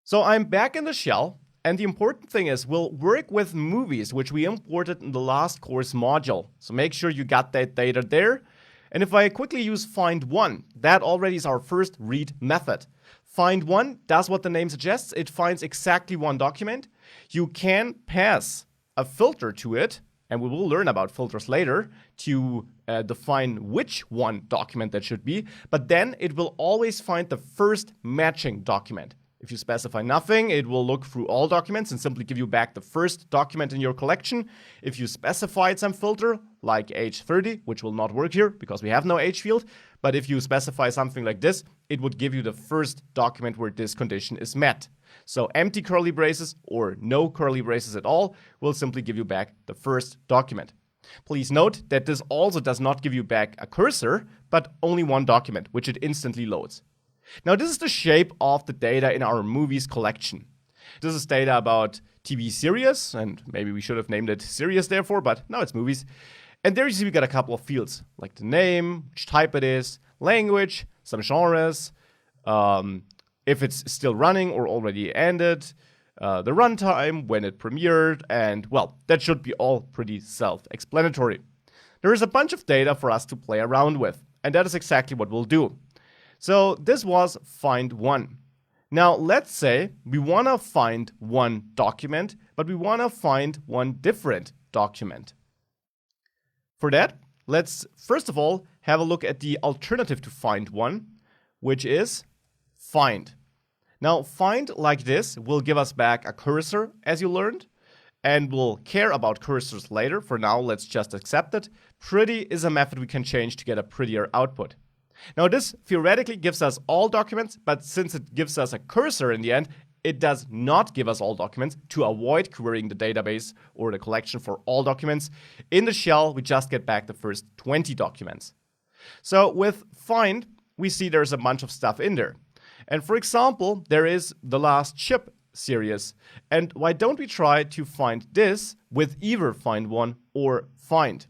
So I'm back in the shell, and the important thing is we'll work with movies, which we imported in the last course module. So make sure you got that data there. And if I quickly use findOne, that already is our first read method. findOne does what the name suggests. It finds exactly one document. You can pass a filter to it, and we will learn about filters later to define which one document that should be, but then it will always find the first matching document. If you specify nothing, it will look through all documents and simply give you back the first document in your collection. If you specified some filter, like age 30, which will not work here because we have no age field, but if you specify something like this, it would give you the first document where this condition is met. So empty curly braces or no curly braces at all will simply give you back the first document. Please note that this also does not give you back a cursor, but only one document, which it instantly loads. Now, this is the shape of the data in our movies collection. This is data about TV series, and maybe we should have named it series therefore, but now it's movies. And there you see we got a couple of fields, like the name, which type it is, language, some genres, if it's still running or already ended, the runtime, when it premiered, and well, that should be all pretty self-explanatory. There is a bunch of data for us to play around with, and that is exactly what we'll do. So this was findOne. Now let's say we want to find one document, but we want to find one different document. For that, let's first of all have a look at the alternative to findOne, which is find. Now find like this will give us back a cursor, as you learned, and we'll care about cursors later. For now, let's just accept it. Pretty is a method we can change to get a prettier output. Now this theoretically gives us all documents, but since it gives us a cursor in the end, it does not give us all documents to avoid querying the database or the collection for all documents. In the shell, we just get back the first 20 documents. So with find, we see there's a bunch of stuff in there. And for example, there is the last ship series. And why don't we try to find this with either findOne or find?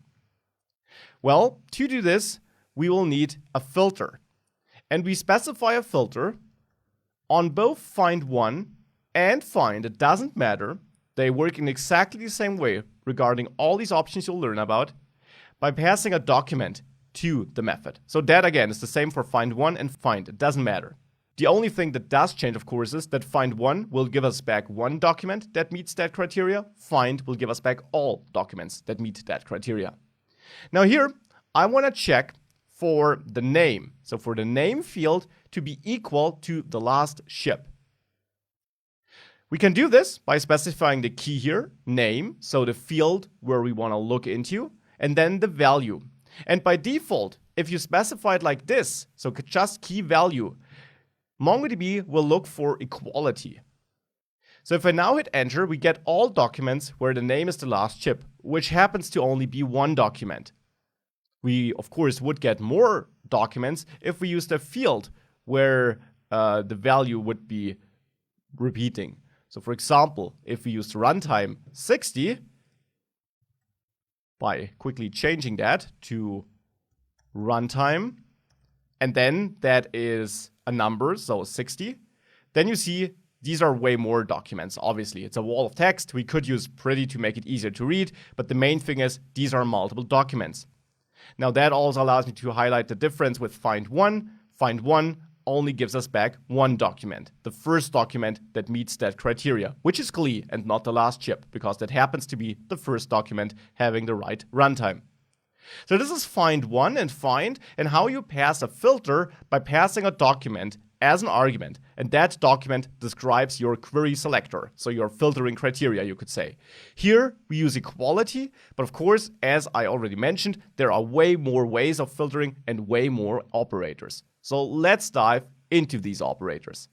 Well, to do this, we will need a filter. And we specify a filter on both findOne and find. It doesn't matter. They work in exactly the same way regarding all these options you'll learn about by passing a document to the method. So that again is the same for findOne and find. It doesn't matter. The only thing that does change, of course, is that findOne will give us back one document that meets that criteria. Find will give us back all documents that meet that criteria. Now here, I want to check for the name. So for the name field to be equal to the last ship. We can do this by specifying the key here, name, so the field where we want to look into, and then the value. And by default, if you specify it like this, so just key value, MongoDB will look for equality. So if I now hit enter, we get all documents where the name is the last ship, which happens to only be one document. We, of course, would get more documents if we used a field where the value would be repeating. So for example, if we used runtime 60, by quickly changing that to runtime, and then that is a number, so 60, then you see these are way more documents. Obviously, it's a wall of text. We could use pretty to make it easier to read, but the main thing is these are multiple documents. Now that also allows me to highlight the difference with findOne. findOne only gives us back one document, the first document that meets that criteria, which is CLI and not the last ship, because that happens to be the first document having the right runtime. So this is findOne and find, and how you pass a filter by passing a document as an argument, and that document describes your query selector, so your filtering criteria, you could say. Here we use equality, but of course, as I already mentioned, there are way more ways of filtering and way more operators. So let's dive into these operators.